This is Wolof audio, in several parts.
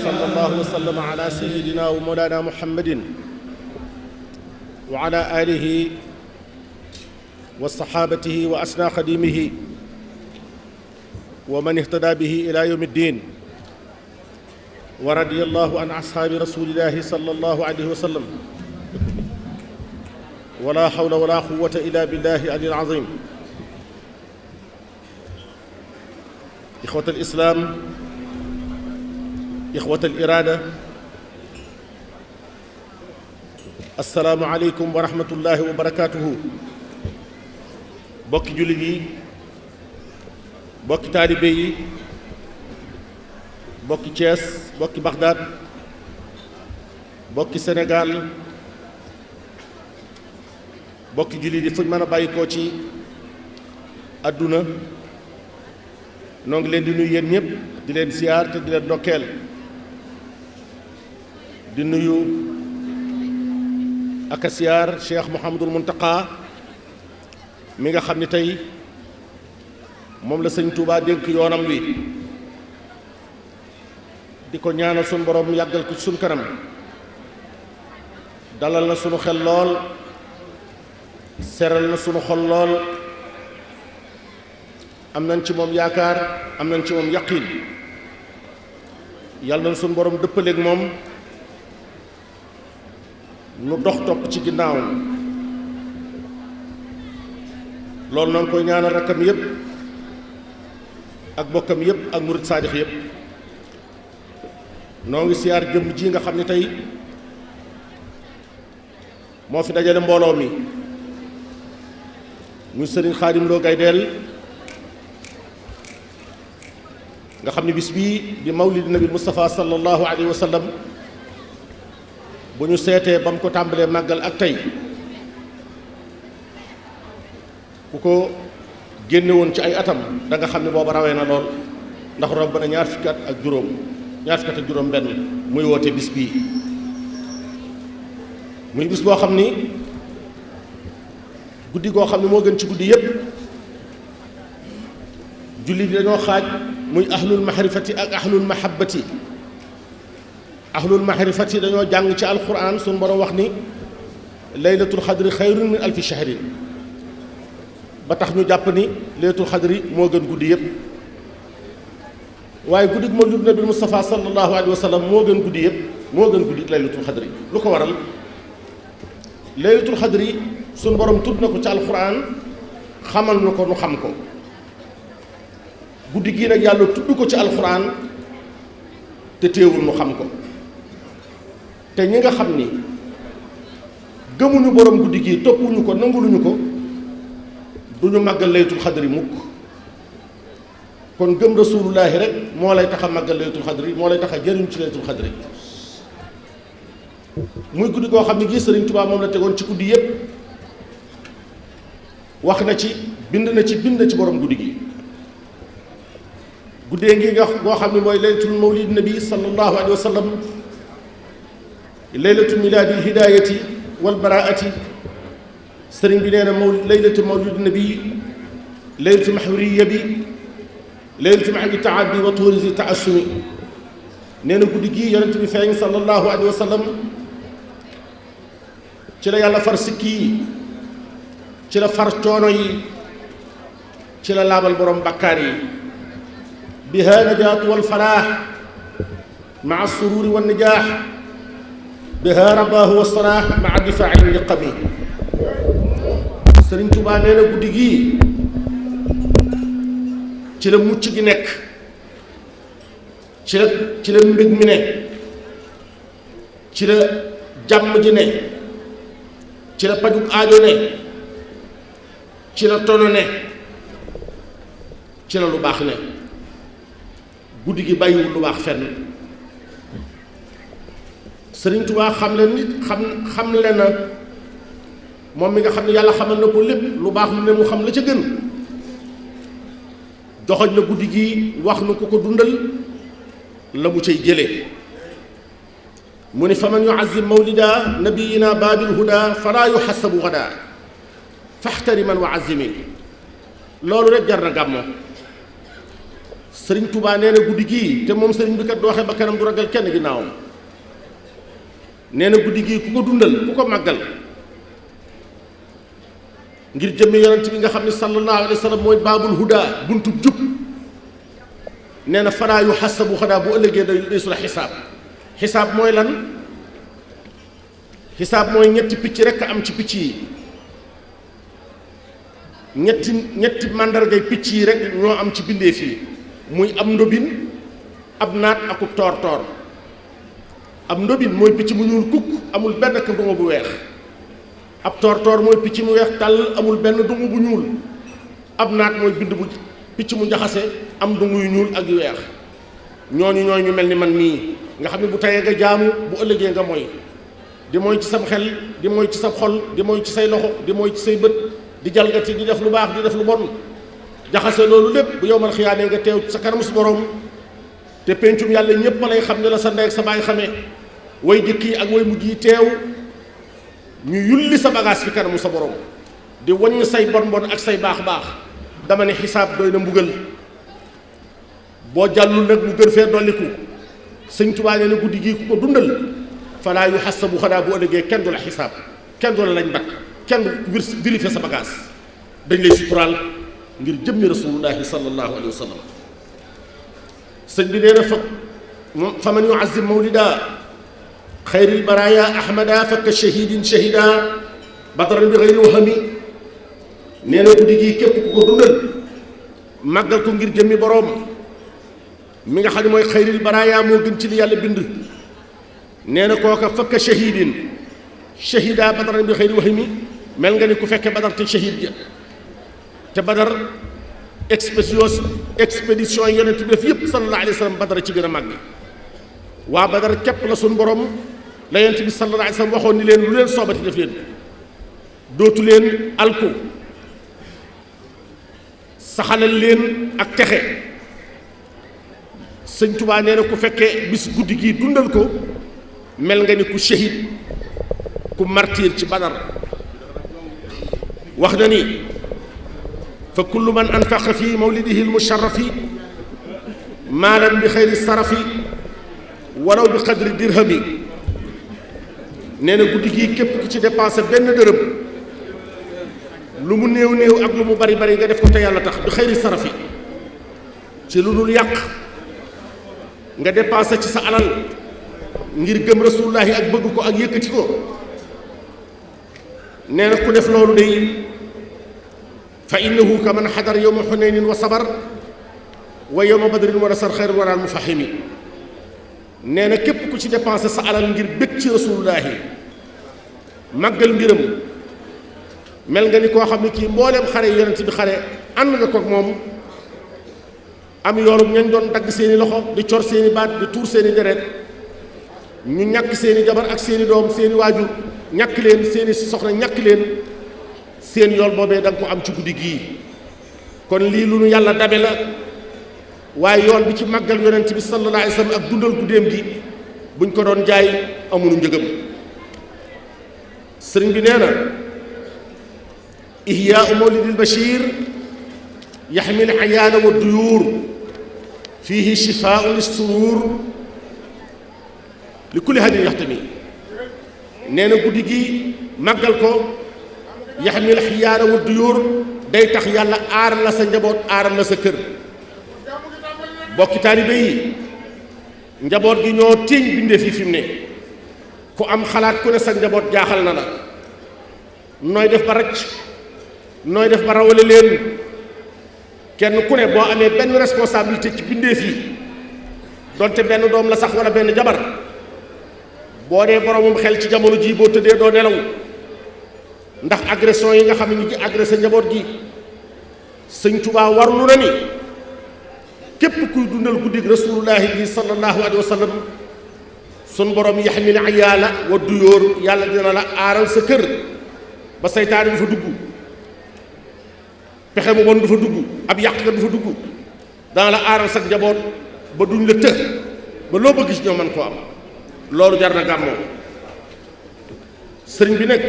sallallahu wa sallam ala sayyidina wa mawlana muhammadin wa ala alihi wa sahabatihi wa asna xadimihi wa man ihtada bihi ila yawmi ddin wa radiyallahu an ashaabi rasulillahi sallallahu alayhi wa sallam wala hawla wala quwwata illa billahi aliyil azim ixwatal islaam ixwatal iraada assalaamu aleykum wa rahmatullahi wa barakaatuhu. bokki jullit yi, bokki taalibe yi, bokki Cees, bokki Baxdaad, bokki Sénégal, bokki jullit yi fuñ mën a bàyyi koo ci àdduna noo ngi leen di nuyu yéen ñëpp di leen siyaar te di leen ndokkeel di nuyu ak a siyaar Cheikh Mouhamadul Muntaqa mi nga xam ni tey moom la sëñ Touba dénk yoonam wi di ko ñaanal sunu borom yàggal ko ci sunu kanam dalal na sunu xel lool seral na sunu xol lool am nañ ci moom yaakaar am nañ ci moom yaqiin yàlla na sunu borom dëppaleeg moom nu dox topp ci ginnaawam loolu na nga koy ñaanal rakkam yépp ak bokkam yépp ak murit saadix yépp noo ngi siyaar jëmm ji nga xam ne tey moo fi dajale mbooloo mi muy sëriñ Xaadim Lo Gaydel nga xam ne bis bii di mawlid nabi Mustafa sallallahu alayhi wa sallam bu ñu seetee ba mu ko tàmbalee màggal ak tey ku ko génne woon ci ay atam da nga xam ne booba rawee na lool ndax romb na ñaar fukki at ak juróom benn muy woote bis bii muy bis boo xam ni guddi goo xam ne moo gën ci guddi yépp julli bi dañoo xaaj muy ahlul mahrifati ak ahlul mahabbati ahlul mahrifati dañoo jàng ci alquran suñu borom wax ni laylatul xadri xayrun min alfi shahrin ba tax ñu jàpp ni laylatul xadri moo gën guddi yépp waaye guddi gi mawlid nabi Mustafa sallallahu alayhi wa sallam moo gën guddi yépp moo gën guddi laylatul xadri lu ko waral laylatul xadri suñu borom tudd na ko ci alquran xamal na ko nu xam ko guddi gii nag yàlla tudd ko ci alquran te teewul nu xam ko te ñi nga xam ni gëmuñu borom guddi gii toppuñu ko nanguluñu ko duñu màggal laylatul xadri mukk kon gëm rasulullaahi rek moo lay tax a màggal laylatul xadri moo lay tax a jëriñ ci laylatul xadri muy guddi goo xam ne gii Sëriñ Tuubaa moom la tegoon ci guddi yépp wax na ci bind na ci borom guddi gi guddee ngi nga goo xam ne mooy laylatul mawlid nabi sallallahu alayhi wa sallam laylatul milaadil hidaayati wal baraati sëriñ bi nee na laylatul mawlid nabi laylatul mahwiriya bi laylatul mahwi taaddi wa tuurisi taassumi nee na guddi gii yonent bi feeñ sallallahu alayhi wa sallam ci la yàlla far sikki yi ci la far coono yi ci la laabal borom bakkaar yi biha najaatu wal falaax maa suruuri wa nijaax biha rabaahu wa salaax maa difaa'i niqami Sëriñ Tuubaa nee na guddi gii ci la mucc gi nekk ci la mbég mi ne ci la jàmm ji ne ci la pajug aajo ne ci la tono ne ci la lu baax ne guddi gi bàyyiwul lu baax fenn Sëriñ Tuubaa xam leen nit xam leen na moom mi nga xam ne yàlla xamal na ko lépp lu baax lu ne mu xam la ca gën joxoñ na guddi gi wax nu ko dundal la mu cay jëlee mu ni fa man yuazim mawlida nabiyina baabil huda falaa yuhasabu gada faxtariman wa azimi loolu rek jar na gàmmoo. sëriñ Touba nee na guddi gii te moom sëriñ bi kat du waxee ba kanam du ragal kenn ginnaawam nee na guddi gii ku ko dundal ku ko màggal ngir jëmmi yonent bi nga xam ne sallallahu alayhi wa sallam mooy baabul huda buntub jub nee na falaa yu xasabu xanaa bu ëllëgee day su la xisaab mooy lan xisaab mooy ñetti picc rekk am ci picc yi ñetti màndargay picc yi rek ñoo am ci bindeef yi muy am ndobin ab naat akub toor toor ab ndobin mooy picc mu ñuul kukk amul benn dungu bu weex ab toor toor mooy picc mu weex tàll amul benn dungu bu ñuul ab naat mooy bind bu picc mu jaxase am dungu yu ñuul ak yu weex ñooñu ñu mel ni man mii nga xam ne bu tayee nga jaamu bu ëllëgee nga moy di mooy ci sam xel di mooy ci sa xol di mooy ci say loxo di mooy ci say bët di jalgati di def lu baax di def lu bon jaxase loolu lépp bu yowmal xiyaamee nga teew sa kanam su borom te pencum yàlla ñépp lay xam ne la sa ndey ak sa baay xamee way jëkk yi ak way mujj yi teew ñu yulli sa bagage fi kanamu sa borom di waññ say bon bon ak say baax baax dama ne xisaab doy na mbugal boo jàllul nag mu gën fee dolliku sëñ Tuubaa nee na guddi gii ku ko dundal falaa yu xasabu xanaa bu ëllëgee kenn du la xisaab kenn du la lañ bakk kenn du vérifier sa bagage dañ lay suturaal ngir jëmmi rasulullahi sallallahu alayhi wa sallam sëñ bi nee na fa man yuazim mawlida xayril baraya ahmada fakka shahidin shahida badaran bi xayri wahami nee na guddi gii képp ku ko dundal màggal ko ngir jëmmi boroom mi nga xam ne mooy xayril baraya moo gën ci li yàlla bind nee na kooka fakka shahidin shahida badaran bi xayri wahami mel nga ni ku fekke badar te shahid ja te badar expédition yi yonent bi def yëpp sallallahu alayhi wa sallam badar ci gën a màgg waa badar képp la suñ borom la yonent bi sallallahu alayhi wa sallam waxoon ni leen lu leen soobati def leen dootu leen alku saxalal leen ak texe sëñ Tuubaa nee na ku fekkee bis guddi gii dundal ko mel nga ni ku shahid ku martyr ci badar wax na ni fa kullu man anfaqa fi mawlidihi almusharrafi maalan bi xayri sarafi walaw bi qadri dirhami nee na guddi gii képp ku ci dépensé benn dërëm lu mu néew néew ak lu mu bari bari nga def ko te yàlla tax bi xayri sarafi ci lu dul yàq nga dépensé ci sa alal ngir gëm rasulullahi ak bëgg ko ak yëkkati ko nee na ku def loolu day fa innahu ka man xadar yowma xunaynin wa sabar wa yowma badrin wa nasar xayr waraal mufahimi nee na képp ku ci dépensé sa alal ngir bëgg ci rasulullahi màggal mbiram mel nga ni koo xam ne kii mbooleem xare yonent bi xare ànd nga ko moom am yoolum ñañ doon dagg seeni loxo di cor seeni baat di tuur seeni deret ñu ñàkk seeni jabar ak seeni doom seeni waajur ñàkk leen seeni soxna ñàkk leen seen yool boobee da nga ko am ci guddi gii kon lii lu nu yàlla dabe la waaye yool bi ci màggal yonent bi sallallahu alayhi wa sallam ak dundal guddeem gi buñ ko doon jaay amunu njëgam sëriñ bi nee na ihyaau mawlidil bashir yaxmil ayaana wa duyuur fiihi shifaau lissuruur li kulli hadin yaxtami nee na guddi gi màggal ko yaxmil xiyaana wa duyuur day tax yàlla aar la sa njaboot aaral la sa kër bokki taalibe yi njaboot gi ñoo tiiñ bindee fi mu ne ku am xalaat ku ne sa njaboot jaaxal na la nooy def ba rëcc nooy def ba rawale leen kenn ku ne boo amee benn responsabilité ci bindee fii donte benn doom la sax wala benn jabar boo dee boromum xel ci jamono jii boo tëddee doo nelaw ndax agression yi nga xam ne ñu ci agressé njaboot gi sëñ Tuubaa warlu na ni képp kuy dundal guddig rasulullahi bi sallallahu alayhi wa sallam sun borom yaxmil ayaala wa duyóor yàlla dina la aaral sa kër ba saytaane du fa dugg pexe mu bon du fa dugg ab yàq du fa dugg dana la aaral sa njaboot ba duñ la të ba loo bëgg ci ñoo mën koo am loolu jar na gàmmoo sëriñ bi nag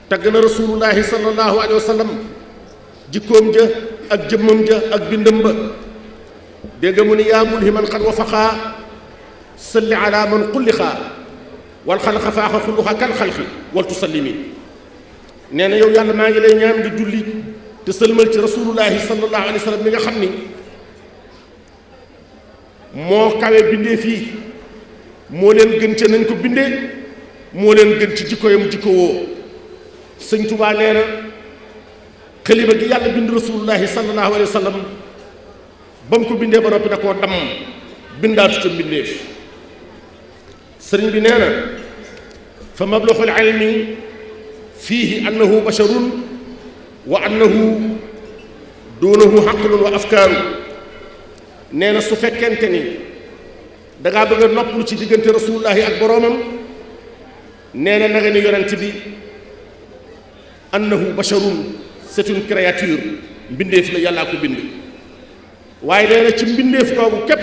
tagg na rasulullahi sallallahu alayhi wa sallam jikkoom ja ak jëmmam ja ak bindam ba dégg mu ni yaa mulhiman xad wafaqaa salli ala man xulliqaa wal xalqa faaxa xulluqa kal xalqi wal tusallimi nee na yow yàlla maa ngi lay ñaan nga julli te sëlmal ci rasulullahi sallallahu alayhi wa sallam mi nga xam ni moo kawe bindee fii moo leen gën ca nañ ko bindee moo leen gën ci jikko yam jikko woo sëñ Tuubaa nee na xalima gi yàlla bind rasulullahi sallallahu alayhi wa sallam ba mu ko bindee ba noppi da koo damm bindaatu ca mbindeef sëriñ bi nee na fa mablaxul ilmi fiihi annahu basharun wa annahu duunahu xaqlun wa afkaaru nee na su fekkente ni dangaa bëgg a noppalu ci diggante rasulullahi ak boroomam nee na nga ni yonent bi annahu basharun c'est une créature mbindeef la yàllaa ko bind waaye nee na ci mbindeef kooku képp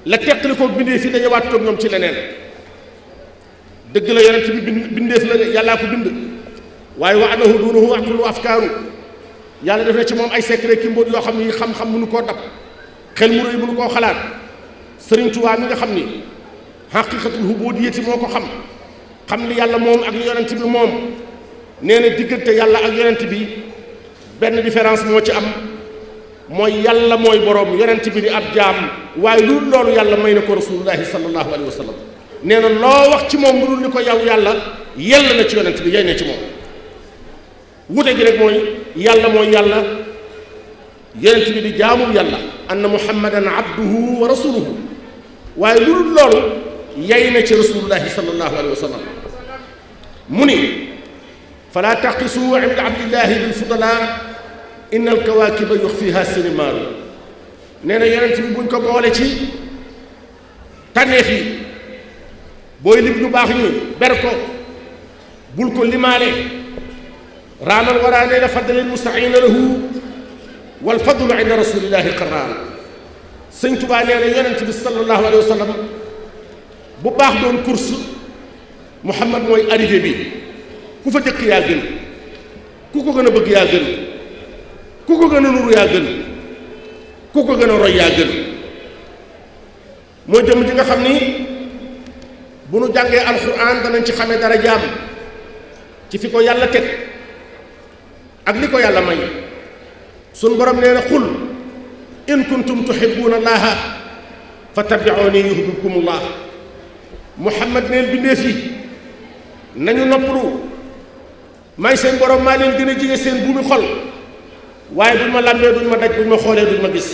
la teqali ko mbindeef yi dañëwaat toog ñoom ci leneen dëgg la yonent bi mbindeef la yàllaa ko bind waaye wa annahu duunahu aqlun wa afkaaru yàlla def na ci moom ay secret ki mbóot yoo xam ni xam-xam mënu koo dab xel mu rëy mënu koo xalaat Sëriñ Tuubaa mi nga xam ni xaqiqatul hubuudiyati moo ko xam li yàlla moom ak li yonent bi moom nee na diggante yàlla ak yonent bi benn différence moo ci am mooy yàlla mooy boroom yonent bi di ab jaam waaye loolu yàlla may na ko rasulullahi sallallahu alayhi wa sallam nee na loo wax ci moom lu dul ni ko yow yàlla yell na ci yonent bi yey na ci moom wute gi rek mooy yàlla yonent bi di jaamul yàlla anna muhammadan abduhu wa rasuluhu waaye lu dul loolu yey na ci rasulullahi sallallahu alayhi wa sallam mu ni falaa taqisu inda abdillahi bil fudala inna alkawaakiba yuxfiha sinimaaru nee na yonent bi buñ ko boole ci tànneef yi booy lim ñu baax ñu ber ko bul ko limaale raamal waraa nee na faddalil mustaxiina lahu wal fadlu inda rasulillahi qaraar sëñ Tuubaa nee na yonent bi sallallahu alayhi wa sallam bu baax doon course Muhammad mooy arrivé bi ku fa jëkk yaa gën ku ko gën a bëgg yaa gën ku ko gën a nuru yaa gën ku ko gën a roy yaa gën mooy jëm ji nga xam ni bu nu jàngee alxuraan danañ ci xamee dara jaam ci fi ko yàlla teg ak li ko yàlla may suñ borom nee na xul in kuntum tuhibbuuna allaha fattabi'uuni yuhbibkumullah muhammad neen bindeef yi nañu noppalu may seen borom maa leen gën a jege seen buumi xol waaye buñ ma làmbee duñ ma daj buñ ma xoolee duñ ma gis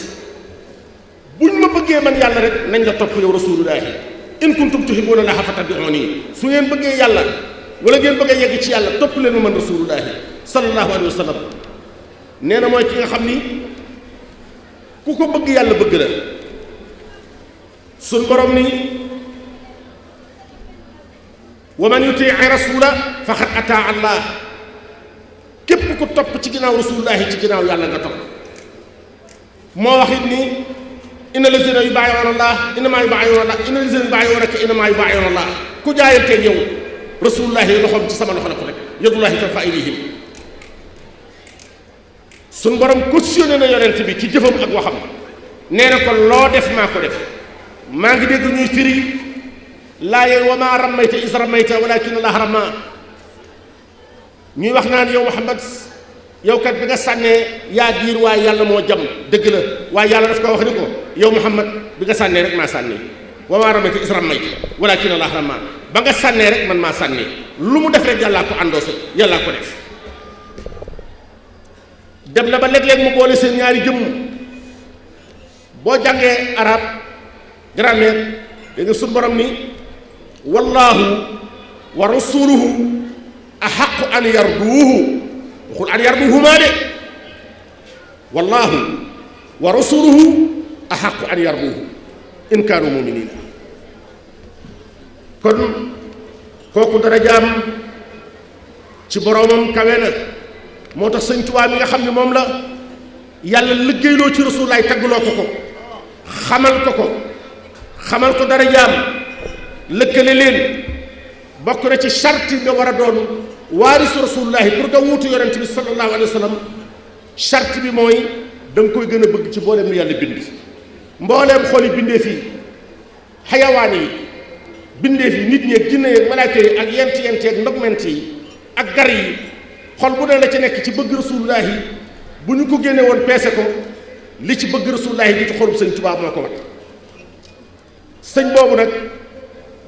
buñ ma bëggee man yàlla rek nañ la topp yow rasulullahi in kuntum tuhibbuuna llaaha fattabi'uuni su ngeen bëggee yàlla wala ngeen bëggee yegg ci yàlla topp leen ma man rasulullahi sallallahu alayhi wa sallam nee na mooy ki nga xam ni ku ko bëgg yàlla bëgg la suñ borom ni wa man yutii rasula faqad ataa allah képp ku topp ci ginnaaw rasulullahi ci ginnaaw yàlla nga topp moo wax it ni inna lazina yubaayi'uuna allah innamaa yubaayi'uuna allah inna lazina yubaayi'uunaka innamaa yubaayi'uuna allah ku jaayanteeg yow rasulullahi loxoom ci sama loxo la ko rek yadullahi fawqa aydihim suñ borom cautionné na yonent bi ci jëfam ak waxam nee na ko loo def maa ko def maa ngi dégg ñuy firi laaye wa maa ramayta is ramayta walakin allah rama ñuy wax naan yow Muhammad yow kat bi nga sànnee yaa diir waaye yàlla moo jam dëgg la waaye yàlla daf ko wax ni ko yow Muhammad bi nga sànnee rek maa sànnee wa maa ramayta is ramayta walakin allah rama ba nga sànnee rek man maa sànnee lu mu def rek yàllaa ko àndoose yàllaa ko def dem na ba léeg-léeg mu boole seen ñaari jëmm boo jàngee arab grammaire da nga suñ borom ni wallahu wa rasuluhu ahaqu an yarduuhu waxul an yarduuhumaa de wallahu wa rasuluhu ahaqu an yarduuhu in kaanu muminina kon kooku dara jaam ci boromam kawe na moo tax sëñ Tuubaa mi nga xam ne moom la yàlla liggéeyloo ci rasulullaay taggloo ko xamal ko dara jaam lëkkale leen bokk na ci charte nga war a doon waarisu rasulullahi pour nga wuutu yonent bi sallallahu alayhi wa sallam charte bi mooy da nga koy gën a bëgg ci mbooleem lu yàlla bind mbooleem xooli bindee fii xayawaan yi bindee fi nit ñi ak jinne yi ak malaaka yi ak yent ak ndogment yi ak gar yi xol bu ne la ci nekk ci bëgg rasulullahi bu ñu ko génne woon peese ko li ci bëgg rasulullahi di ci xolub sëñ Tuubaa moo ko wat sëñ boobu nag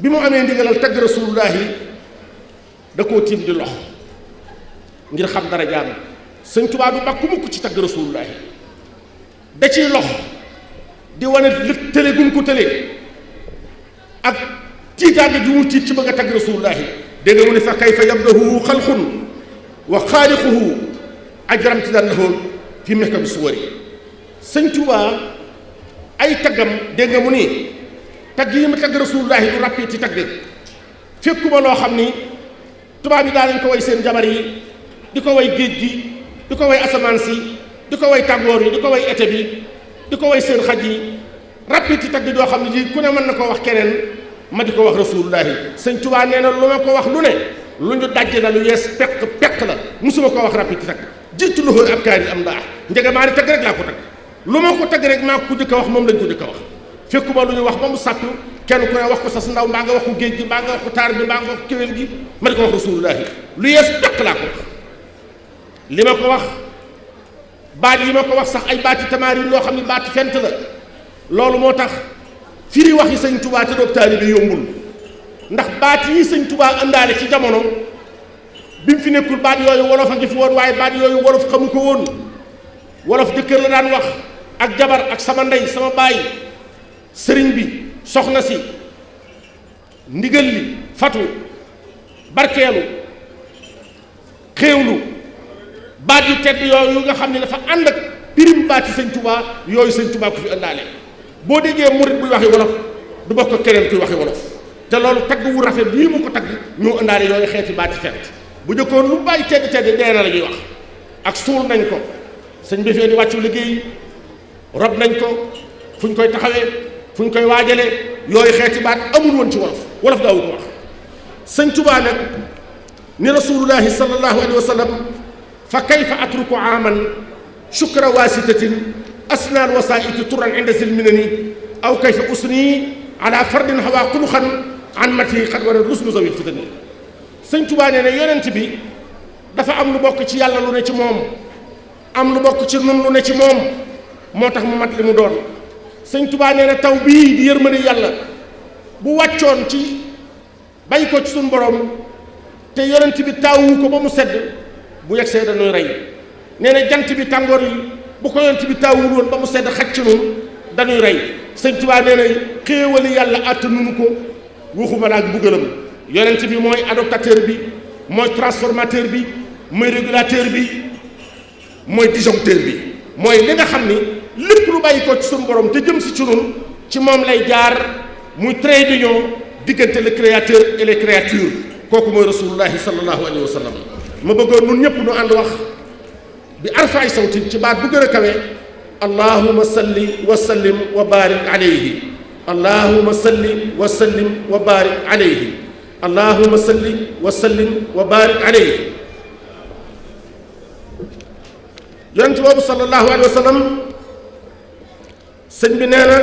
bi mu amee ndigalal tagg rasulullahi da koo tiim di lox ngir xam dara jaam sëñ Tuubaa du bàkku mukk ci tagg rasulullahi da ciy lox di wane lë tële gum ko tële ak tiitaange ju mu tiit ci bëgg a tagg rasulullahi dégg nga mu ne fa kayfa yabdahu xalqun wa xaaliquhu ajramti daan lahu fi mekka bi suwari sëñ Tuubaa ay taggam dégg nga mu ni tagg yi ma tagg rasulullahi du ràppee ci tagg fekkuma loo xam ni tubaab yi daa nañ ko way seen jabar yi di ko way géej gi di ko way asamaan si di ko way tàggoor yi di ko way été bi di ko way seen xaj yi ràppee ci tagg doo xam ne ji ku ne mën na koo wax keneen ma di ko wax rasulullahi sëñ Tuubaa nee na lu ma ko wax lu ne lu ñu dajje la lu yees pekk la musuma koo wax ràppee ci tagg jiitu loxo ab kaar yi am ndaa njege maa ni tagg rek laa ko tagg lu ma ko tagg rek maa ko jëkk a wax moom lañ ko jëkk a wax fekkuma lu ñu wax ba mu sàttu kenn ku ne wax ko sa ndaw mbaa nga wax ko géej gi mbaa nga wax ko taar bi mbaa nga wax ko kéwél gi ma di ko wax rasulullahi lu yees pekk laa ko wax li ma ko wax baat yi ma ko wax sax ay baati tamarin loo xam ne baati fent la loolu moo tax firi wax yi sëñ Tuubaa te doog taalibe yombul ndax baat yi sëñ Tuubaa àndaale ci jamono bi mu fi nekkul baat yooyu wolof a ngi fi woon waaye baat yooyu wolof xamu ko woon wolof jëkkër la daan wax ak jabar ak sama ndey sama baay sëriñ bi soxna si ndigal li fatu barkeelu xéewlu baat yu tedd yooyu nga xam ne dafa ànd ak pirim baati sëñ Tuubaa yooyu sëñ Tuubaa ku fi àndaale boo déggee murit buy waxi wolof du bokk keneen kuy waxi wolof te loolu tagg wu rafet bii mu ko tagg ñoo àndaale yooyu xeeti baati fent bu jëkkoon lu bàyyi tedd tedd dee na la ñuy wax ak suul nañ ko sëñ bi fee di wàccu liggéey rob nañ ko fu ñu koy taxawee fu ñu koy waajale yooyu xeeti baat amul woon ci wolof daawu ko wax sëñ Tuubaa nag ni rasulullahi sallallahu alayhi wa sallam fa kayfa atruku aaman shukra wasitatin asnaan wasaiti turan inda silminani aw kayfa usni ala fardin hawa xuluxan an mati xat war a rusnu zawil fitani sëñ Tuubaa nee na yonent bi dafa am lu bokk ci yàlla lu ne ci moom am lu bokk ci nun lu ne ci moom moo tax mu mat li mu doon sëñ Tuubaa nee na taw bii di yërmande yàlla bu wàccoon ci bay ko ci suñu borom te yonent bi taawu ko ba mu sedd bu yegsee dañuy rey nee na jant bi tàngoor yi bu ko yonent bi taawul woon ba mu sedd xaj ci noonu dañuy rey sëñ Tuubaa nee na xéewali yàlla àttanuñu ko waxuma la ak mbugalam yonent bi mooy adoptateur bi mooy transformateur bi mooy régulateur bi mooy disjoncteur bi mooy li nga xam ni lépp lu bàyyi ko ci suñu borom te jëm si ci ñun ci moom lay jaar muy trait d'union diggante le créateur et les créatures kooku mooy rasulullahi sallallahu alayhi wa sallam ma bëggoon nun ñëpp nu ànd wax bi arfaay sawtin ci baat bu gën a kawe allahuma salli wa sallim wa barik alayhi allahuma salli wa sallim wa barik alayhi allahuma salli wa sallim wa barik alayhi yonent boobu sallallahu alayhi wa sallam sëñ bi nee na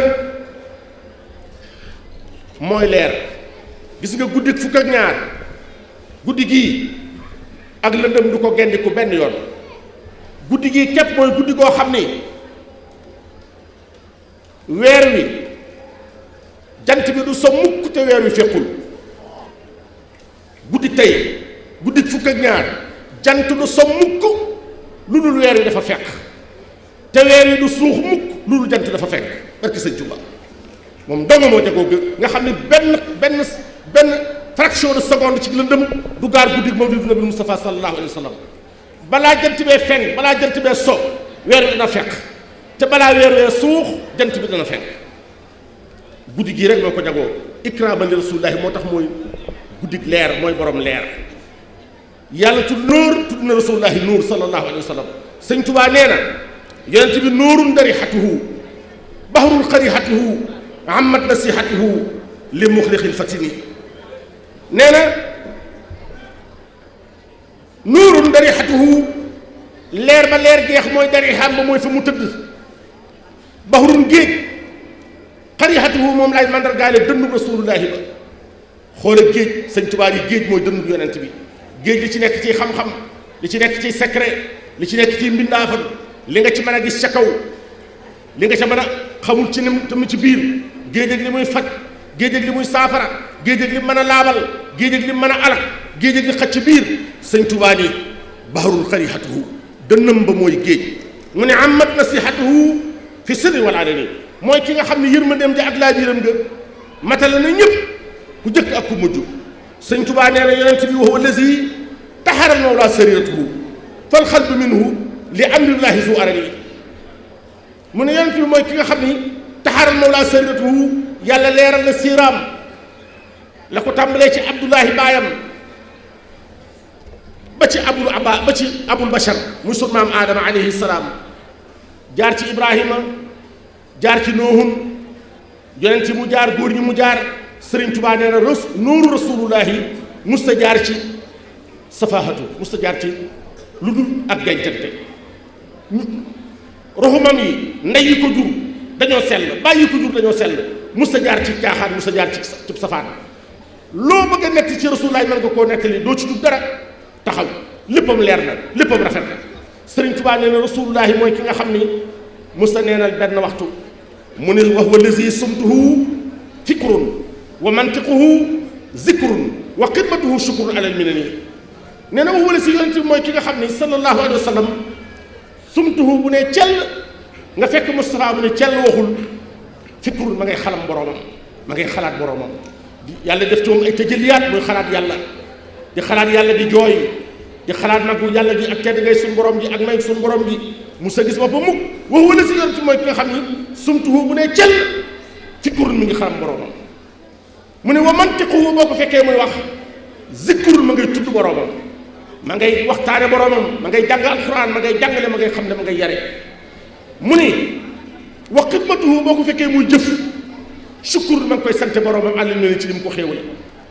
mooy leer gis nga guddi fukk ak ñaar guddi gii ak lëndëm du ko gendiku benn yoon guddi gii képp mooy guddi goo xam ni weer wi jant bi du so mukk te weer wi fekkul guddi tey guddi fukk ak ñaar jant du so mukk lu dul weer wi dafa fekk te weer wi du suux mukk lu dul jant dafa fekk barke sëñ Tuubaa moom dong moo jagoo nga xam ne benn fraction de seconde ci lëndëm du gaar guddi mawlidu nabi Mustafa sallallahu alayhi wa sallam balaa jant bee fenk balaa jant bee so weer wi dina fekk te balaa weer wee suux jant bi dana fekk guddi gii rek moo ko jagoo ikraama li rasulillahi moo tax mooy guddi leer mooy borom leer yàlla tudd nóor tudd na rasulillahi nóor sallallahu alayhi wa sallam sëñ Tuubaa nee na yonent bi nóorun darihatuhu bahrul qarihatuhu amat nasihatuhu li muxlixil fatini nee na nuurun darixatuhu leer ba leer geex mooy darixaam ba mooy fa mu tëdd bahrun géej xarixatuhu moom laay mandargaale dënnub rasulullahi ba xoolal géej sëñ Tuubaa yi géej mooy dënnub yonent bi géej li ci nekk ci xam-xam li ci nekk ci secret li ci nekk ci mbindaafan li nga ci mën a gis ca kaw li nga ca mën a xamul ci nim tam ci biir géej ak li muy faj géej ak li muy saafara géej ak li mën a laabal géej ak li mën a alak géej ak li xaj ci biir sëñ Tuubaa ni bahrul xarixatuhu dënnam ba mooy géej mu ne amat nasihatuhu fi sirri wal alani mooy ki nga xam ne yërmandeem ja ak laa biiram nga matala na ñëpp ku jëkk ak ku mujj sëñ Tuubaa nee na yonent bi wa huwa allazi taxara mawla sariratuhu fal xalbu minhu li amrillahi zu arani mu ne yonent bi mooy ki nga xam ni taxara mawla sariratuhu yàlla leeral na siiraam la ko tàmbalee ci Abdullahi baayam ba ci abul bashar muy sunu maam Aadama alayhi salaam jaar ci Ibrahima jaar ci Noohun yonent mu jaar góor ñi mu jaar Sëriñ Tuubaa nee na nuuru rasulullahi musta jaar ci safaahatu musta jaar ci lu dul ak gañtante roxumam yi ndey yi ko jur dañoo sell bàyyi yi ko jur dañoo sell musta jaar ci caaxaan musta jaar ci safaan loo bëgg a netti ci rasulullahi mën nga koo nettali doo ci dugg dara taxaw léppam leer na léppam rafet na Sëriñ Tuubaa nee na rasulullahi mooy ki nga xam ni musta neenal benn waxtu mu ne wa huwa allazi sumtuhu fikrun wa mantiquhu zikrun wa xidmatuhu shukrun alal minani nee na wa huwa allazi yonent bi mooy ki nga xam ni sallallahu alayhi wa sallam sumtuhu bu ne cell nga fekk Moustapha bu ne cell waxul fikrun ma ngay xalam boromam ma ngay xalaat boromam yàlla def ci moom ay tëjëliyaat muy xalaat yàlla di xalaat yàlla di jooy di xalaat nag yàlla gi ak tedd ngay suñu borom ji ak may suñu borom ji mu sa gis boppam mukk wax wala si yonent mooy ki nga xam ni sumtuhu bu ne cell fikrun mi ngi xalam boromam mu ne wa mantiquhu boo ko fekkee muy wax zikrun ma ngay tudd boromam ma ngay waxtaane boromam ma ngay jàng alquran ma ngay jàngale ma ngay xam ne ma ngay yare mu ni wa xidmatuhu boo ko fekkee muy jëf sukkur ma ngi koy sante boromam àll na ci li mu ko xéewale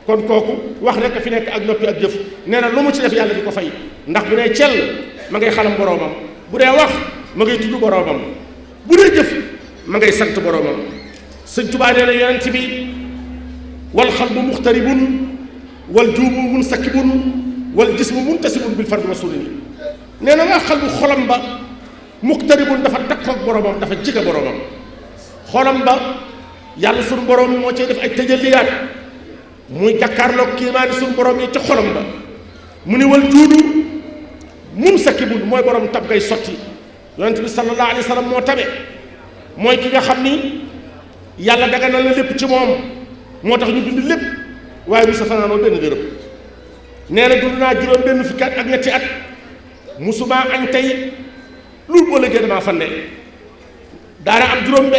kon kooku wax rek a fi nekk ak noppi ak jëf nee na lu mu ci def yàlla di ko fay ndax bu dee cell ma ngay xalam boromam bu dee wax ma ngay tudd boromam bu dee jëf ma ngay sant boromam sëñ Tuubaa nee na yonent bi wal xalbu muxtaribun wal juubu munsakibun wal jismu muntasibun bil fardi wa sunni nee na waa xalbu xolam ba muxtaribun dafa takkoog boromam dafa jege boromam xolam ba yàlla sunu borom moo cay def ay tëjaliyaat muy jàkkaarloog kiimaani sunu borom yi ca xolam ba mu ni wal juudu munsakibun mooy borom tab ngay sotti yonent bi sallallahu alayhi wa sallam moo tabe mooy ki nga xam ni yàlla daganal na lépp ci moom moo tax ñu dund lépp waaye mu sa fanaanoo benn dërëm nee na dund naa juróom benn fukki at ak ñetti at musuma añ tey lu boo lëggee damaa fande daana am juróom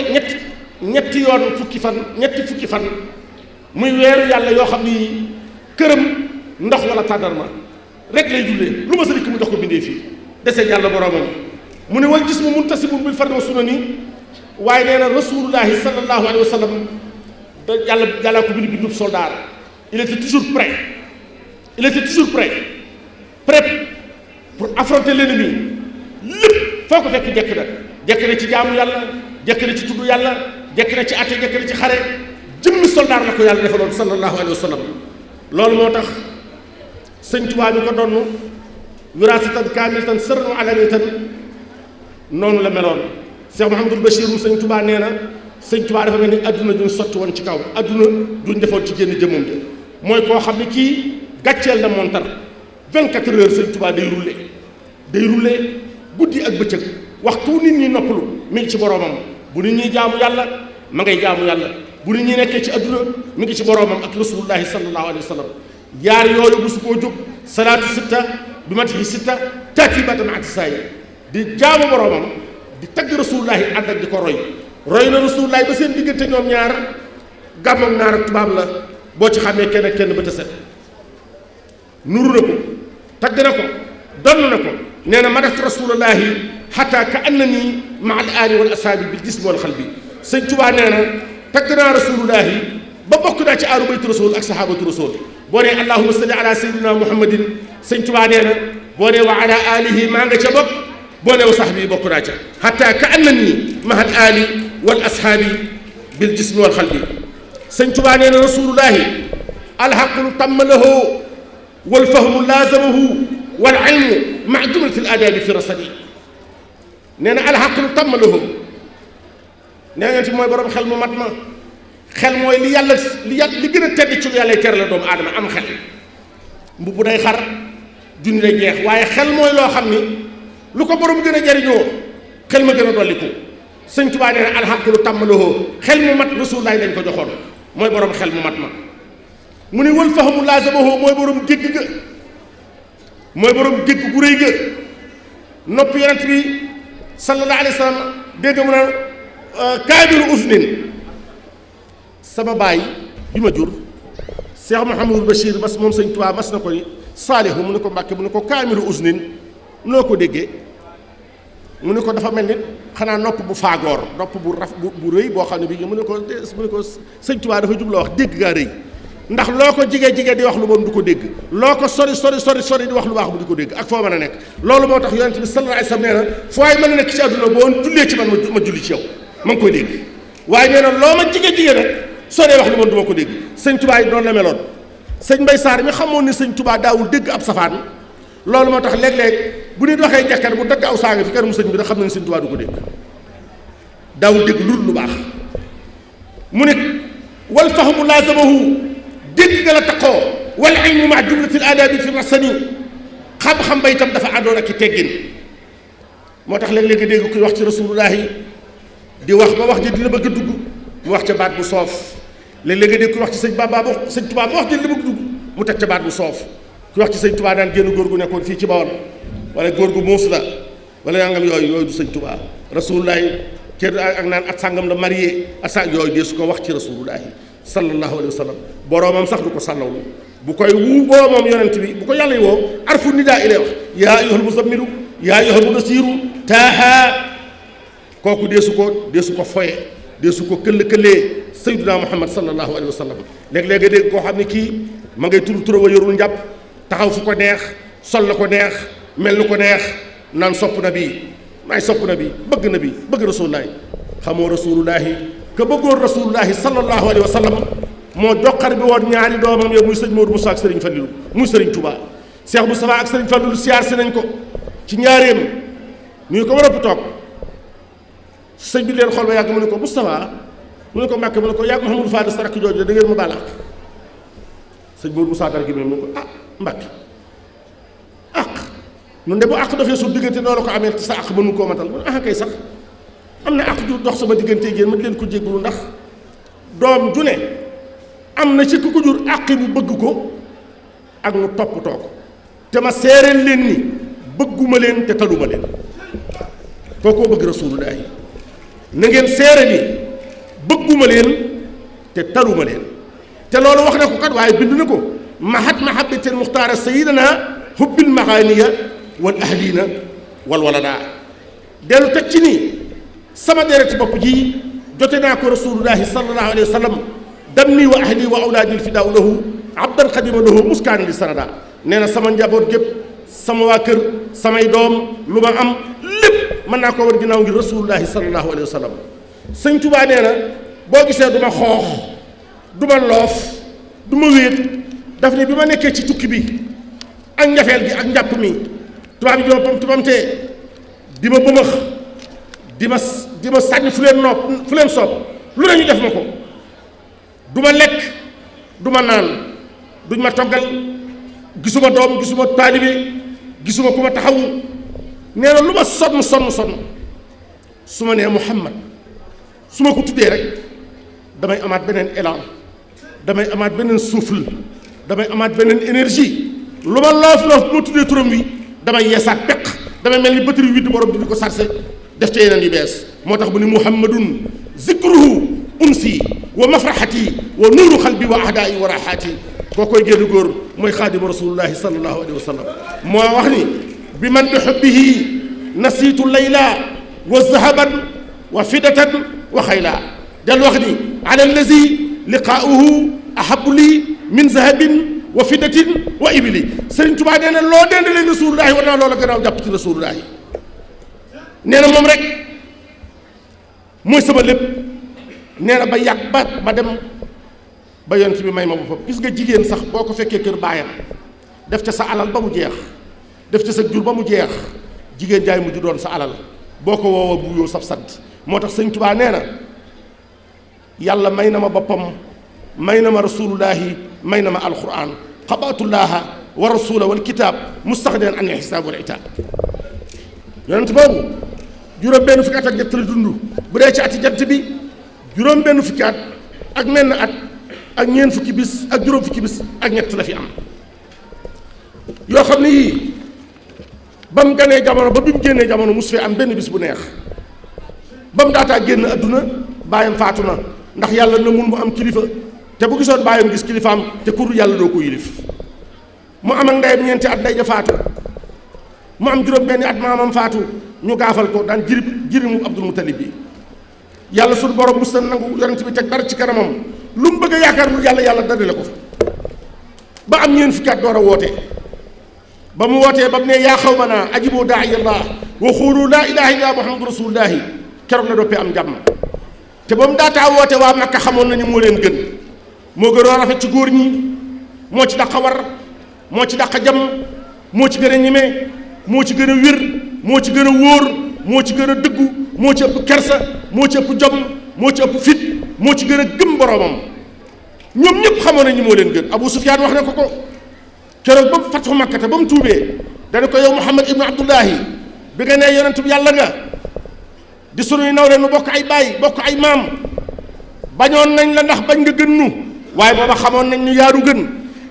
ñetti yoon fukki fan muy weeru yàlla yoo xam ni këram ndox wala tàndarma rek lay jullee lu ma sa dikk mu jox ko bindee fii desee yàlla boromam mu ne wal jismu muntasibun bil fardi wa sunani waaye nee na rasulullahi sallallahu alayhi wa sallam da yàlla ko bind bindub soldat il était toujours prêt pour affronter l'ennemi lépp foo ko fekk jekk na ci jaamu yàlla jekk na ci tudd yàlla jekk na ci atte jekk na ci xare jëmmi soldaar la ko yàlla defaloon sallallahu alayhi wa sallam loolu moo tax sëñ Tuubaa bi ko donn wiraasatan kaamilatan sirran wa alaniyatan noonu la meloon Cheikh Mouhamadul Bachir mu sëñ Tuubaa nee na sëñ Tuubaa dafa mel ni adduna duñ sotti woon ci kaw adduna duñ defoon ci génn jëmmam de mooy koo xam ne kii gàcceel na montar 24 heures sëñ Tuubaa day roulé guddi ak bëccëg waxtu nit ñi noppalu mi ngi ci boroomam bu nit ñi jaamu yàlla ma ngay jaamu yàlla bu nit ñi nekkee ci adduna mi ngi ci boroomam ak rasulullahi sallallahu alayhi wa sallam yaar yooyu bu su koo jóg salaatu sitta bi matihi sitta taatibatan atisaay di jaamu boroomam di tagg rasulullahi ànd ak di ko roy na rasulullahi ba seen diggante ñoom ñaar gàmmam naar ak tubaab la boo ci xamee kenn ak kenn ba ta set nuru na ko tagg na ko donn na ko nee na madatu rasulullahi xataa ka annani maa al aali wal asaabi bil jismi wal xalbi sëñ Tuubaa nee na tagg naa rasulullahi ba bokk naa ci aaru baytu rasul ak sahabatu rasul boo nee allahuma salli ala sayyidina muhammadin sëñ Tuubaa nee na boo nee wa ala alihi maa nga ca bokk boo nee wa sahbi bokk naa ca hatta ka annani mahal ali wal ashaabi bil jismi wal xalbi sëñ Tuubaa nee na rasulullahi alxaqlu tamma lahu wal fahmu laazamahu wal ilmu maa jumlati al aadaabi fi rasadi nee na alxaqlu tamma lahu nee ngeen ci mooy borom xel mu mat ma xel mooy li yàlla li gën a tedd ci yàlla tere la doomu aadama am xel mbubb day xar junni day jeex waaye xel mooy loo xam ni lu ko borom gën a jariñoo xel ma gën a dolliku sëñ Tuubaa nee na alxaqlu tamma lahu xel mu mat rasulullahi lañ ko joxoon mooy borom xel mu mat ma mu ne wal fahmu laazamahu mooy borom dégg ga mooy borom dégg gu rëy ga nopp yonent bi sallallahu alayhi wa sallam dégg mu naan kaamilu usnin sama baay bi ma jur Cheikh Mouhamadul Bachir bas moom sëñ Tuubaa mas na ko ni saalihu mu ne ko Mbàkke mu ne ko kaamilu usnin noo ko déggee mu ne ko dafa mel ni xanaa nopp bu faagoor nopp bu raf bu rëy boo xam ne bii mu ne ko sëñ Tuubaa dafa jubloo wax dégg gaa rëy ndax loo ko jige di wax lu bon du ko dégg loo ko sori di wax lu baax bu di ko dégg ak foo mën a nekk loolu moo tax yonent bi sallallahu alayhi wa sallam nee na foo ay mën a nekk ci àdduna boo jullee ci man ma julli ci yow ma ngi koy dégg waaye nee na loo ma jige nag soo dee wax lu bon du ma ko dégg sëñ Tuubaa yi noonu la meloon sëñ Mbay Saar mi xamoon ni sëñ Tuubaa daawul dégg ab safaan loolu moo tax léeg-léeg bu nit waxee njàkkar bu dagg aw saaga fi kanamu sëñ bi da xam na ne sëñ Tuubaa du ko dégg daawul dégg lu baax mu ne wal fahmu laazamahu dégg nga la taqoo wal ilmu maa jumlatil aadaabi fi rasani xam-xam ba itam dafa àndoon ak i teggin moo tax léeg-léeg nga dégg kuy wax ci rasulullahi di wax ba wax ji dina bëgg a dugg mu wax ca baat bu soof léeg-léeg nga dégg kuy wax ci sëñ Bamba ba sëñ Tuubaa ba wax ji dina bëgg a dugg mu teg ca baat bu soof ku wax ci sëñ Tuubaa daan génn góor gu nekkoon fii ci Bawol wala góor gu muus la wala nangam yooyu du sëñ Tuubaa rasulullahi kenn ak naan at sàngam la marié at sàng yooyu dee su ko wax ci rasulullahi sallallahu alayhi wa sallam boroomam sax du ko sàllawlu bu koy wuu boo moom yonent bi bu ko yàlla yi woo arfu nidaa ilay wax yaa ayyuhal muzammilu yaa ayyuhal mudassiru taaha kooku deesu ko foye deesu ko këll-këllee sayyiduna muhammad sallallahu alayhi wa sallam léeg-léeg nga dégg koo xam ne kii ma ngay tur wa yorul njàpp taxaw fu ko neex sol la ko neex mel lu ko neex naan sopp na bi maay sopp na bi bëgg rasulullahi xamoo rasulullahi ka bëggoon rasulullahi sallallahu alayhi wa sallam moo joxar bi woon ñaari doomam yow muy sëñ Modou Moussa ak sëriñ Fallilu muy sëriñ Touba Cheikh Moustapha ak sëriñ Fallilu siyaar si nañ ko ci ñaareem ñu ko war a toog sëñ bi leen xool ba yàgg mu ne ko Moustapha mu ne ko Mbàkke mu ne ko yàgg Mouhamadou Fadel sa rakk jooju da ngeen ma baal ak sëñ Modou Moussa dara gi mu ne ko Mbàkke ak ñun de bu àq dafee su diggante noo la ko amee sa àq mënu koo matal mu ne kay sax am na àq ju dox sama diggante yéen ma di leen ko jéggulu ndax doom ju ne am na ci ku ko jur àqi mu bëgg ko ak mu toppatoo ko te ma seereel leen ni bëgguma leen te taluma leen kookoo bëgg rasulullahi na ngeen seere ni bëgguma leen te taluma leen te loolu wax na ko kat waaye bind na ko mahat mahabbatil muxtaara sayidana hubbil maxaaniya wal ahliina wal walada dellu teg ci nii sama deret bopp ji jote naa ko rasulullahi sallallahu alayhi wa sallam dammi wa ahli wa awlaadi lfidaaw lahu abdan xadima lahu muskaani li sanada nee na sama njaboot gépp sama waa kër samay doom lu ma am lépp mën naa ko war ginnaaw ngir rasulullahi sallallahu alayhi wa sallam sëñ Tuubaa nee na boo gisee du ma xoox du ma loof du ma wéet daf ne bi ma nekkee ci tukki bi ak njafeel gi ak njàpp mi tubaab yi di ma tubamtee di ma bëmëx di ma sànni fu leen soob lu ne ñu def ma ko du ma lekk du ma naan duñ ma toggal gisuma doom gisuma taalibe gisuma ku ma taxawu nee na lu ma sonn su ma nee Muhammad su ma ko tuddee rek damay amaat beneen élan damay amaat beneen souffle damay amaat beneen énergie lu ma loof bu ma tuddee turam wi damay yeesaat peq damay mel ni batterie widd borom di ko sarse def ci yeneen yu bees moo tax bu ni muhammadun zikruhu unsi wa mafraxati wa nuuru xalbi wa ahdaai wa raxaati koo koy génn góor mooy xaadimu rasulullahi sallallahu alayhi wa sallam moo wax ni bi man bi xubbihi nasiitu layla wa zahaban wa fidatan wa xayla dal wax ni ala allazi liqaauhu ahabu li min zahabin wa fiddatin wa ibili Sëriñ Tuubaa nee na loo dendalee rasulullahi war naa loola gannaaw jàpp ci rasulullahi nee na moom rek mooy sama lépp nee na ba yàgg ba dem ba yonent bi may ma boppam. gis nga jigéen sax boo ko fekkee kër baayam def ca sa alal ba mu jeex def ca sa jur ba mu jeex jigéen jaay mujj doon sa alal boo ko woowa bu yow sab sant moo tax Sëriñ Tuubaa nee na yàlla may na ma boppam may na ma rasulullahi may na ma alquran xabaatullaha wa rasula wal kitaab mustaxdiyan an xisaab wal itaab yonent boobu juróom benn fukki at ak ñett la dund bu dee ci ati jant bi juróom benn fukki at ak menn at ak ñeent fukki bis ak juróom fukki bis ak ñett la fi am yoo xam ne yii ba mu ganee jamono ba bi mu génnee jamono mus fee am benn bis bu neex ba mu daataa génn adduna baayam faatu na ndax yàlla na mun mu am kilifa te bu gisoon baayam gis kilifaam te kur yàlla doo ko yilif mu am ak ndeyam ñeenti at ndey ja faatu mu am juróom benni at maamam faatu ñu gaafal ko daan jirimu Abdul Mutalib bi yàlla suñu borom mus na nangu yonent bi teg dara ci kanamam lu mu bëgg a yaakaar lu yàlla dadale ko fa ba am ñeen fukki at door a wootee ba mu wootee ba mu ne yaa xawmanaa ajibu daa'iyallah wa xuulu laa ilaaha illa muhammadu rasulullahi keroog la doppee am jàmm te ba mu daataa woote waa Makka xamoon nañu moo leen gën moo gënoon rafet ci góor ñi moo ci dàq war moo ci dàq jam moo ci gën a ñeme moo ci gën a wér moo ci gën a wóor moo ci gën a dëggu moo ci ëpp kersa moo ci ëpp jom moo ci ëpp fit moo ci gën a gëm boromam ñoom ñëpp xamoon nañu moo leen gën Abu Sufyaan wax na ko keroog ba mu fatxu Makka te ba mu tuubee dana ko yow Muhammad ibnu Abdullahi bi nga nee yonent bi yàlla nga di sunuy nawle nu bokk ay baay bokk ay maam bañoon nañ la ndax bañ nga gën nu waaye booba xamoon nañ ñu yaanu gën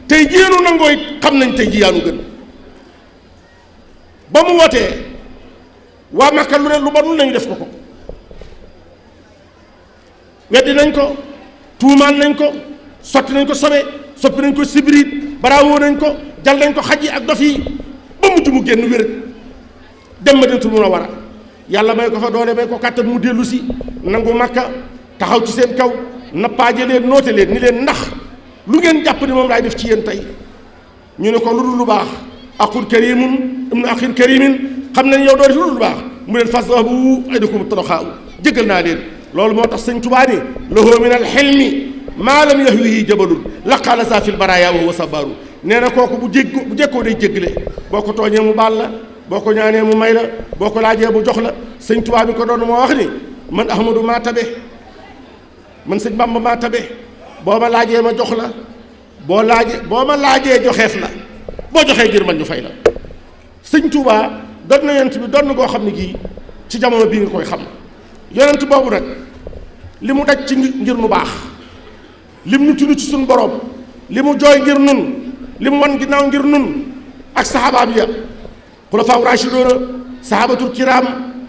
tey jéenu nangoo it xam nañ tey ji yaanu gën ba mu wootee waa Makka lu ne lu bonul nañu def ko weddi nañ ko tuumaan nañ ko sotti nañ ko sobe soppi nañ ko sibriit baraawoo nañ ko jal nañ ko xaj yi ak dof yi ba mujj mu génn wér dem Madinatul Munawwara yàlla may ko fa doole may ko kàttan mu dellu si nangu Makka taxaw ci seen kaw nappaaje leen noote leen ni leen ndax lu ngeen jàpp ni moom laay def ci yéen tey ñu ne ko lu dul lu baax aqun karimun ibnu axin karimin xam nañ yow doo def lu dul lu baax mu leen fasdahu aydakum toroxaa jëggal naa leen loolu moo tax Sëñ Tuubaa ni lahu min al xilmi maa lam yahwihi jabalun laqaala saa fil baraaya wa huwa sabaaru nee na kooku bu jekkoo day jéggale boo ko tooñee mu baal la boo ko ñaanee mu may la boo ko laajee mu jox la Sëñ Tuubaa bi ko doon moo wax ni man Ahmadu maa tabe man sëñ Bamba maa tabe boo ma laajee ma jox la boo ma laajee joxeef la boo joxee ngir man ñu fay la Sëñ Tuubaa doon na yonent bi doon na koo xam ne gii ci jamono bii nga koy xam yonent boobu nag li mu daj ci ngir nu baax lim nu tunu ci suñu borom li mu jooy ngir nun li mu wan ginnaaw ngir nun ak saxaabaam ya xulafaa raashidoona saxaabatul kiraam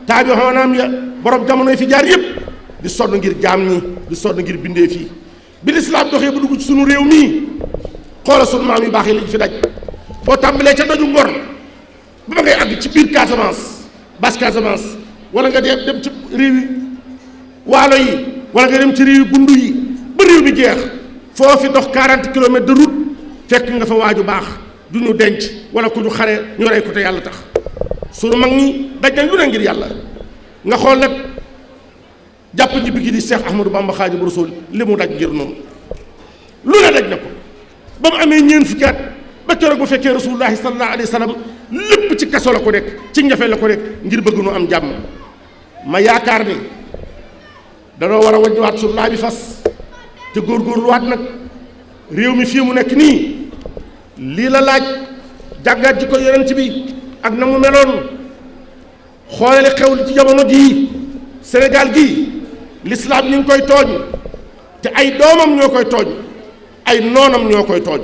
taabixoonaam ya borom jamono yi fi jaar yëpp di sonn ngir jaam ñi di sonn ngir bindee fii bi lislaam doxee bu dugg ci sunu réew mii xoola sunu maam yu baax yi lañ fi daj boo tàmbalee ca doju Ngor ba ma ngay àgg ci biir Casamance basse Casamance wala nga dem ci réew yi waalo yi wala nga dem ci réew yi bundu yi ba réew bi jeex foofi dox 40 kilomètres de route fekk nga fa waaju baax du ñu denc wala ku ñu xare ñu rey ko te yàlla tax sunu mag ñi daj nañ lu ne ngir yàlla nga xool nag jàpp ñi bi gi di Seex Ahmadou Bamba Xaadimu Rasuul li mu daj ngir noonu lu ne daj na ko ba mu amee ñeent fukki at ba keroog bu fekkee rasulullahi sallallahu alayhi wa sallam lépp ci kaso la ko nekk ci njafe la ko nekk ngir bëgg nu am jàmm ma yaakaar ni danoo war a wàññiwaat suñu laa bi fas te góorgóorluwaat nag réew mi fii mu nekk nii lii la laaj jàngaat ji ko yonent bi ak na mu meloon xoolale xew li ci jamono jii Sénégal gii l'islam ñu ngi koy tooñ te ay doomam ñoo koy tooñ ay noonam ñoo koy tooñ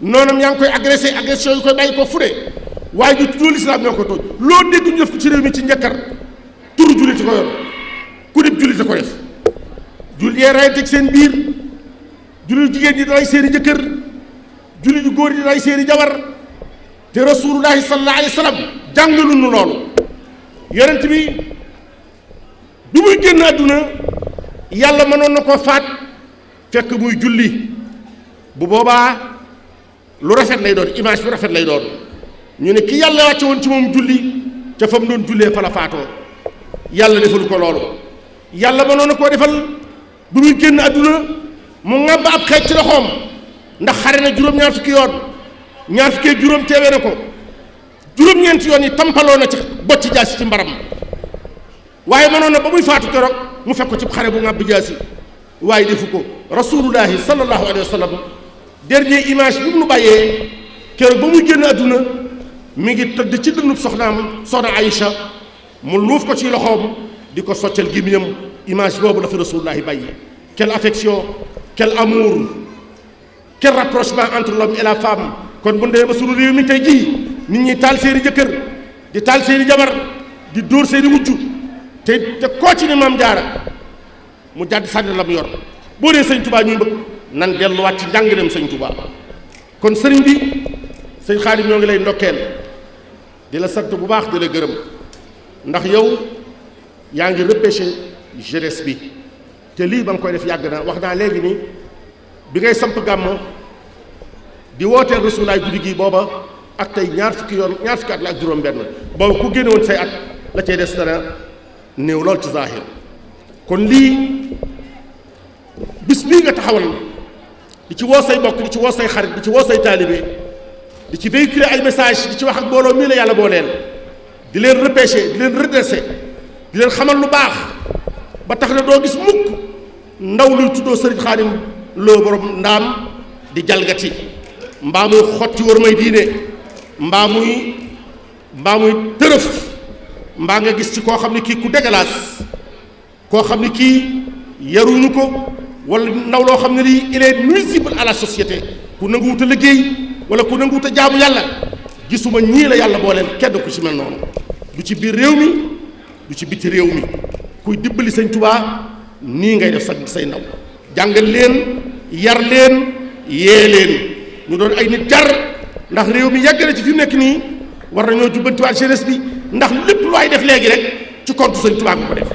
noonam yaa ngi koy agressé agression yi koy bàyyi ko fu de waaye ñu tuddoo l'islam ñoo koy tooñ loo dégg ñu def ko ci réew mi ci njëkkar turu jullit ko yor ku dib jullit ko def jullit yee rayante seen biir jullit jigéen ñi dalay seeni jëkkër jullit yu góor ñi dalay seeni jabar te rasulullahi sallallahu alayhi wa sallam jàngalu nu loolu yonent bi muy génn àdduna yàlla mënoon na ko faat fekk muy julli bu boobaa lu rafet lay doon image bu rafet lay doon ñu ne ki yàlla wàcce woon ci moom julli ca fa mu doon jullee fa la faatoo yàlla defalu ko loolu yàlla mënoon na koo defal bu muy génn àdduna mu ŋàbb ab xeej ci loxoom ndax xare na juróom-ñaar fukki yoon ñaar fukki juróom teewee na ko juróom-ñeenti yoon yi tampaloo na ci bocci jaasi ci mbaram waaye mënoon na ba muy faatu keroog mu fekk ko ci xare bu ŋàbb jaasi waaye defu ko rasulullahi sallallahu alayhi wa sallam dernier image bi mu nu bàyyee keroog ba muy génn àdduna mi ngi tëdd ci dënnub soxnaam soxna Aïcha mu luuf ko ci loxoom di ko soccal gémmiñam image boobu la fi rasulullahi bàyyi. Quelle affection quel amour quel rapprochement entre l'homme et la femme kon bu ndee ba sunu réew mi tey jii nit ñi taal seeni jëkkër di taal seeni jabar di dóor seeni wujj te koo ci ne maam jaara mu jàdd sànni la mu yor boo dee sëñ Touba ñuy bëgg nan delluwaat ci njàngaleem sëñ Touba kon sëriñ bi sëñ Xaadim ñoo ngi lay ndokkeel di la sant bu baax di la gërëm ndax yow yaa ngi repêché jeunesse bi te lii ba nga koy def yàgg na wax naa léegi ni bi ngay samp gàmmo di wooteel rasulaay guddi gi booba ak tey ñaar fukki at la ak juróom benn booba ku génne woon say at la cay des dana néew lool ci zahir kon lii bis bii nga taxawal di ci woo say bokk di ci woo say xarit di ci woo say taalibe di ci véhiculer ay message di ci wax ak mbooloo mii la yàlla booleel di leen repêcher di leen redresser di leen xamal lu baax ba tax na doo gis mukk ndaw luy tuddoo sëriñ Xaadim Lo borom ndaam di jalgati mbaa muy xotti war may diine mbaa muy tërëf mbaa nga gis ci koo xam ne kii ku dégalaas koo xam ne kii yaruñu ko wala ndaw loo xam ne lii il est nuisible à la société ku nanguwut a liggéey wala ku nanguwut a jaamu yàlla gisuma ñii la yàlla booleel kenn ku ci mel noonu du ci biir réew mi du ci biti réew mi kuy dibbali sëñ Tuubaa nii ngay def say ndaw jàngal leen yar leen yee leen ñu doon ay nit jar ndax réew mi yàgg na ci fi mu nekk nii war nañoo jubbantiwaat jeunesse bi ndax lépp lu waay def léegi rek ci compte sëñ Tuubaa nga ko def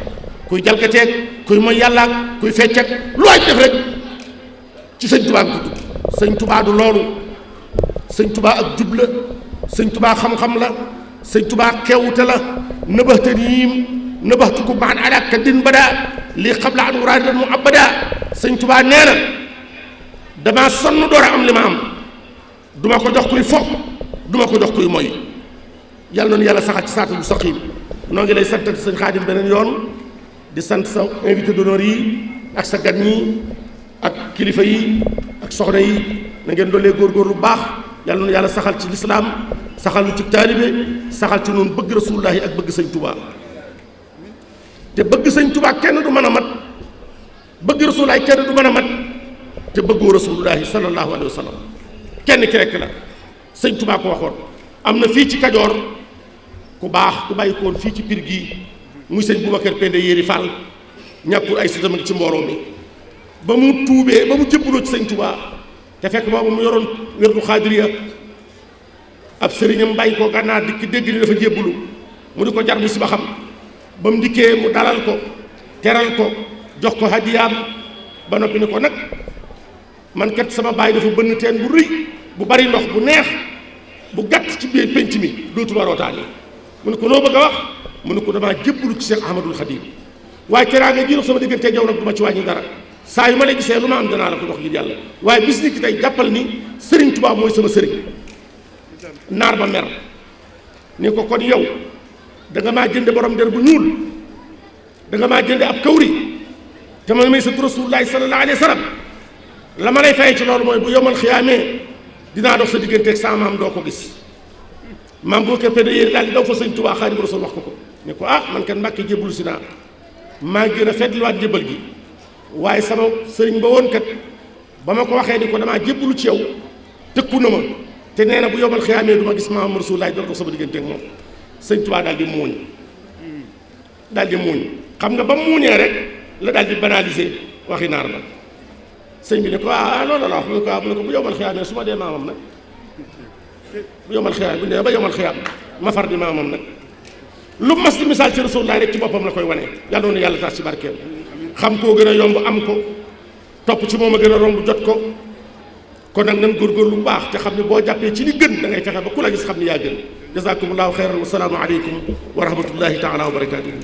kuy jalgateeg kuy mooy yàllaak kuy feccak lu waay def rek ci sëñ Tuubaa nga ko tudd sëñ Tuubaa du loolu sëñ Tuubaa ak jub la sëñ Tuubaa xam-xam la sëñ Tuubaa kewute la nëbaxtuku maan ala ka din bada lii xabla an muraadidan mu abada sëñ Tuubaa nee na damaa sonn door a am li ma am duma ko jox kuy fo duma ko jox kuy moy yàlla noonu yàlla saxal ci saatul mustaqim noo ngi lay sant sëñ Xaadim beneen yoon di sant sa invité d'honneur yi ak sa gan ñi ak kilifa yi ak soxna yi na ngeen doolee góorgóorlu bu baax yàlla noonu yàlla saxal ci lislaam saxal lu ci taalibe saxal ci noonu bëgg rasulullahi ak bëgg sëñ Tuubaa te bëgg sëñ Tuubaa kenn du mën a mat bëgg rasulullahi kenn du mën a mat te bëggoo rasulullahi sallallahu alayhi wa sallam kenn ki rekk la sëñ Tuubaa ko waxoon am na fii ci Kajoor ku baax ku bàyyi ko woon fii ci Pire gii muy sëñ Boubacar Pende Yéri Fall ñàkkul ay sëtam ci mbooloo mi ba mu tuubee ba mu jëbbuloo ci sëñ Tuubaa te fekk boobu mu yoroon wérdu xaadiriya ab sëriñam bàyyi ko gànnaar dikk dégg ni dafa jébbulu mu di ko jar bu si ba xam ba mu dikkee mu dalal ko teral ko jox ko hadiyaam ba noppi ni ko nag man kat sama baay dafa bënn teen bu rëy bu bari ndox bu neex bu gàtt ci biir penc mi dootuma rootaani mu ne ko loo bëgg a wax mu ne ko damaa jébbalu ci Cheikh Ahmadul Khadim waaye teraanga ji dox sama diggante yow nag du ma ci wàññi dara saa yu ma la gisee lu ma am danaa la ko jox ngir yàlla waaye bis ni ki tey jàppal ni Serigne Touba mooy sama sëriñ naar ba mer ni ko kon yow da nga maa jënde borom der bu ñuul da nga maa jënde ab kawri te man may sa rasulullahi sallallahu alayhi wa sallam la ma lay fay ci loolu mooy bu yomal xiyaamee dinaa dox sa diggante ak sama maam doo ko gis maam boo ko pede yéen daal di daw fa sëñ Tuubaa Xaadimu Rasuul wax ko ne ko ah man kat Mbàkke jébbalu si naa maa ngi gën a fetliwaat jébbal gi waaye sama sëriñ ba woon kat ba ma ko waxee ni ko damaa jébbalu ci yow tëkku na ma te nee na bu yomal xiyaamee du ma gis maam Rasuulullaah doo dox sama diggante ak moom sëñ Tuubaa daal di muuñ xam nga ba mu muuñee rek la daal di banaliser waxi naar ba sëñ bi ne ko loolu la wax mu ne ko bu yomal xiyaamee su ma dee maamam nag bu yomal xiyaam bu ñu nee ba yomal xiyaam ma far di maamam nag lu mas di misaal ci Rasulullah rek ci boppam la koy wane yàlla noonu yàlla taas ci barkeem xam koo gën a yomb am ko topp ci moom a gën a romb jot ko kon nag nan góorgóorlu bu baax te xam ne boo jàppee ci li gën da ngay fexe ba ku la gis xam ne yaa gën jazakumullahu xeyran wa salaamu aleykum wa rahmatullahi taala wa barakatuhu